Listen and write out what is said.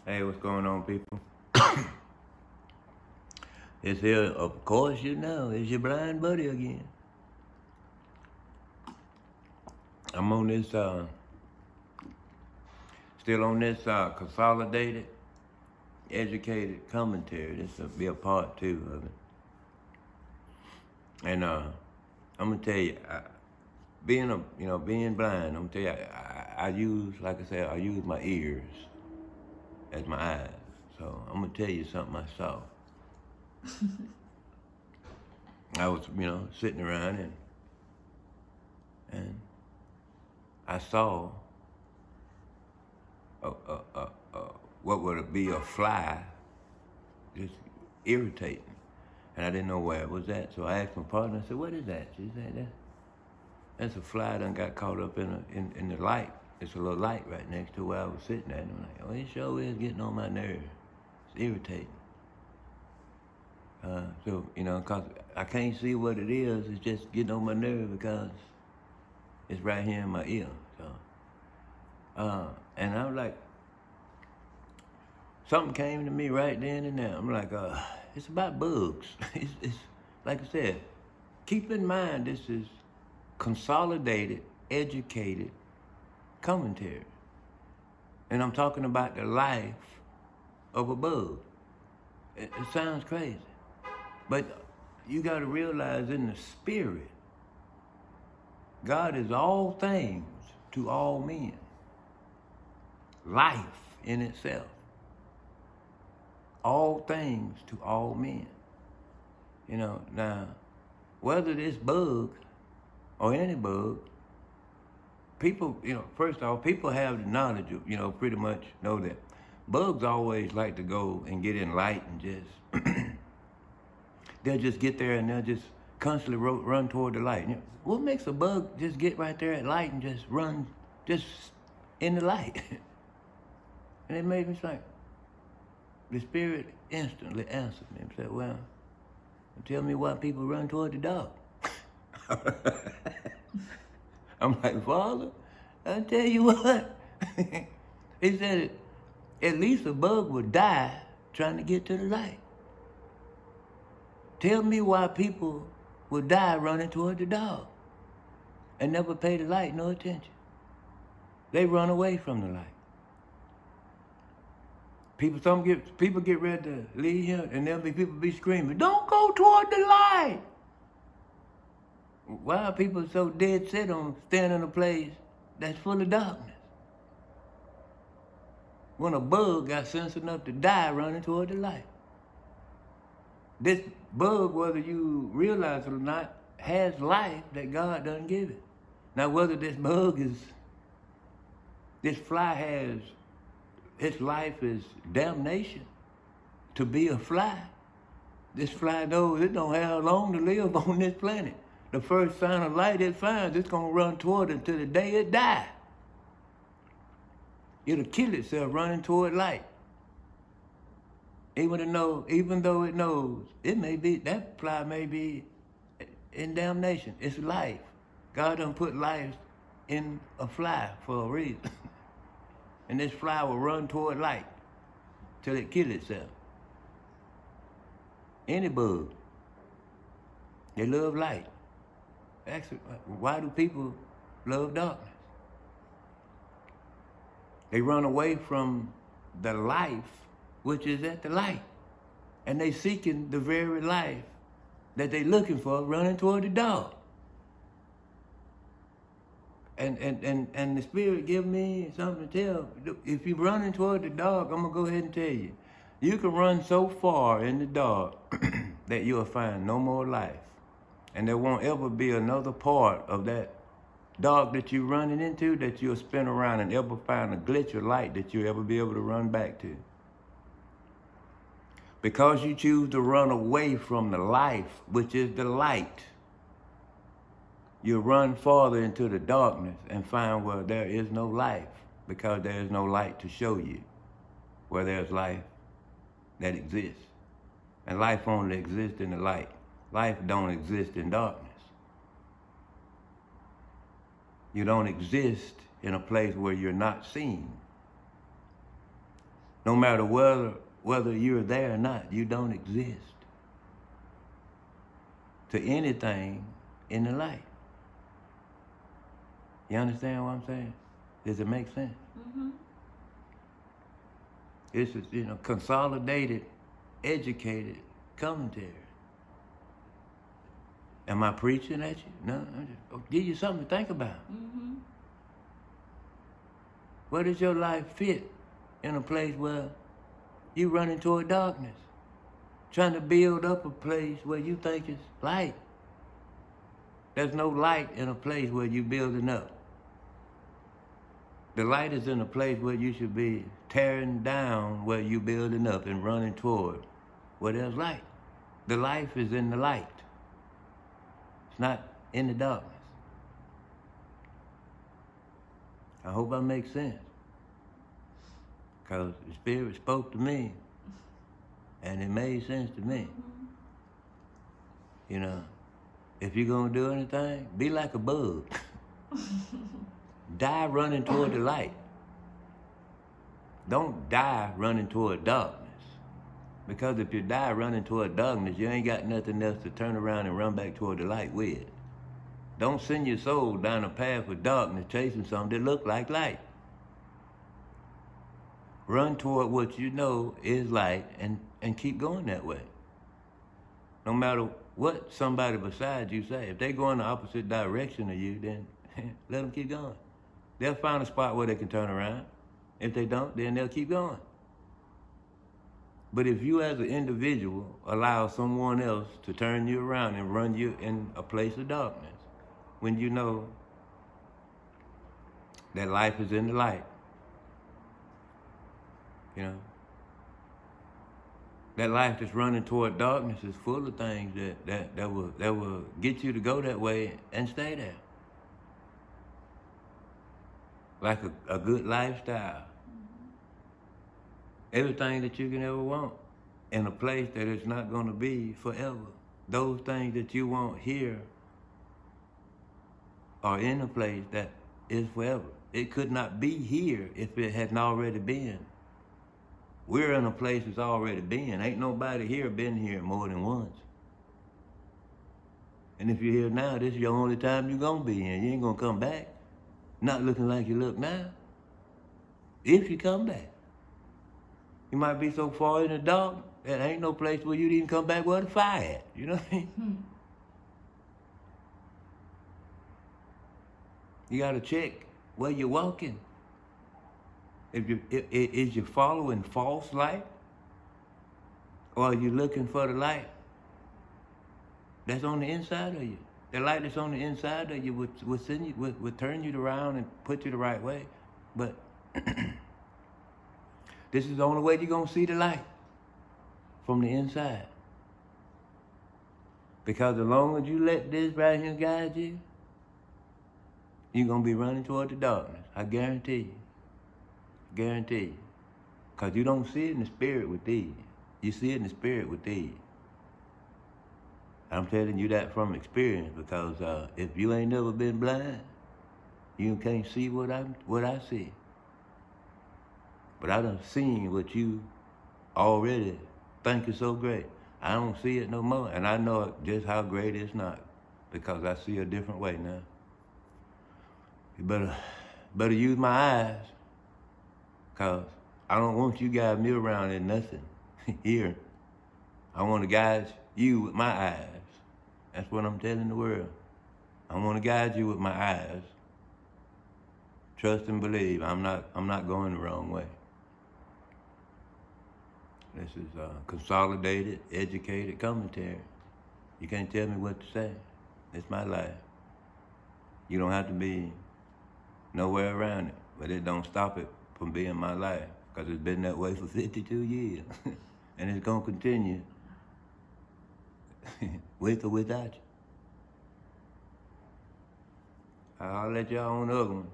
Hey, what's going on, people? It's here, of course, it's your blind buddy again. I'm on this, still on this consolidated, educated commentary. This will be a part 2 of it. And I'm gonna tell you, being blind, I'm gonna tell you, I use, like I said, I use my ears as my eyes. So I'm gonna tell you something I saw. I was, sitting around and I saw what would be a fly just irritating. And I didn't know where it was at. So I asked my partner, I said, what is that? She said, that's a fly that got caught up in the light. It's a little light right next to where I was sitting at. And I'm like, oh, it sure is getting on my nerves. It's irritating. So, because I can't see what it is. It's just getting on my nerve because it's right here in my ear. So, and I was like, something came to me right then and there. I'm like, it's about bugs. It's like I said, keep in mind this is consolidated, educated commentary. And I'm talking about the life of a bug. It sounds crazy. But you got to realize in the spirit, God is all things to all men. Life in itself. All things to all men. Now, whether this bug or any bug, people, first off, people have the knowledge of, pretty much know that bugs always like to go and get in light and just, they'll just get there and they'll just constantly run toward the light. What makes a bug just get right there at light and just run just in the light? And it made me think. The spirit instantly answered me and said, well, tell me why people run toward the dark. I'm like, Father, I'll tell you what. He said, at least a bug would die trying to get to the light. Tell me why people would die running toward the dark and never pay the light no attention. They run away from the light. People get ready to leave here, and there'll be people be screaming, don't go toward the light. Why are people so dead set on staying in a place that's full of darkness? When a bug got sense enough to die running toward the light. This bug, whether you realize it or not, has life that God doesn't give it. Now, whether this fly has, its life is damnation to be a fly. This fly knows it don't have long to live on this planet. The first sign of light it finds, it's gonna run toward it until the day it dies. It'll kill itself running toward light. Even though it knows, that fly may be in damnation. It's life. God done put life in a fly for a reason. And this fly will run toward light till it kills itself. Any bug, they love light. Actually, why do people love darkness? They run away from the life which is at the light. And they seeking the very life that they looking for, running toward the dark. And the Spirit give me something to tell. If you're running toward the dark, I'm going to go ahead and tell you. You can run so far in the dark that you'll find no more life. And there won't ever be another part of that dark that you're running into that you'll spin around and ever find a glitch of light that you'll ever be able to run back to. Because you choose to run away from the life, which is the light, you run farther into the darkness and find where there is no life, because there is no light to show you where there's life that exists. And life only exists in the light. Life don't exist in darkness. You don't exist in a place where you're not seen. No matter whether you're there or not, you don't exist to anything in the light. You understand what I'm saying? Does it make sense? Mm-hmm. It's a, consolidated, educated commentary. Am I preaching at you? No, I'm just give you something to think about. Mm-hmm. Where does your life fit in a place where you running toward darkness, trying to build up a place where you think it's light? There's no light in a place where you're building up. The light is in a place where you should be tearing down where you're building up and running toward where there's light. The life is in the light. It's not in the darkness. I hope I make sense. Because the Spirit spoke to me and it made sense to me. If you're going to do anything, be like a bug. Die running toward the light. Don't die running toward darkness. Because if you die running toward darkness, you ain't got nothing else to turn around and run back toward the light with. Don't send your soul down a path of darkness chasing something that look like light. Run toward what you know is light and keep going that way. No matter what somebody beside you say, if they go in the opposite direction of you, then let them keep going. They'll find a spot where they can turn around. If they don't, then they'll keep going. But if you as an individual allow someone else to turn you around and run you in a place of darkness, when you know that life is in the light, that life that's running toward darkness is full of things that will get you to go that way and stay there. Like a good lifestyle. Everything that you can ever want in a place that it's not going to be forever. Those things that you want here are in a place that is forever. It could not be here if it hadn't already been. We're in a place that's already been. Ain't nobody here been here more than once. And if you're here now, this is your only time you're going to be here. You ain't going to come back. Not looking like you look now. If you come back. You might be so far in the dark that ain't no place where you'd even come back where the fire at. You know what I mean? You got to check where you're walking. Is you following false light? Or are you looking for the light that's on the inside of you? The light that's on the inside of you would turn you around and put you the right way. But this is the only way you're going to see the light, from the inside. Because as long as you let this right here guide you, you're going to be running toward the darkness. I guarantee you. Guarantee you. Because you don't see it in the spirit with these. You see it in the spirit with these. I'm telling you that from experience, because if you ain't never been blind, you can't see what I see. But I done seen what you already think is so great. I don't see it no more, and I know just how great it's not, because I see a different way now. You better use my eyes, because I don't want you guide me around in nothing here. I want to guide you with my eyes. That's what I'm telling the world. I want to guide you with my eyes. Trust and believe. I'm not going the wrong way. This is consolidated, educated commentary. You can't tell me what to say. It's my life. You don't have to be nowhere around it, but it don't stop it from being my life, because it's been that way for 52 years. And it's going to continue with or without you. I'll let y'all on the other one.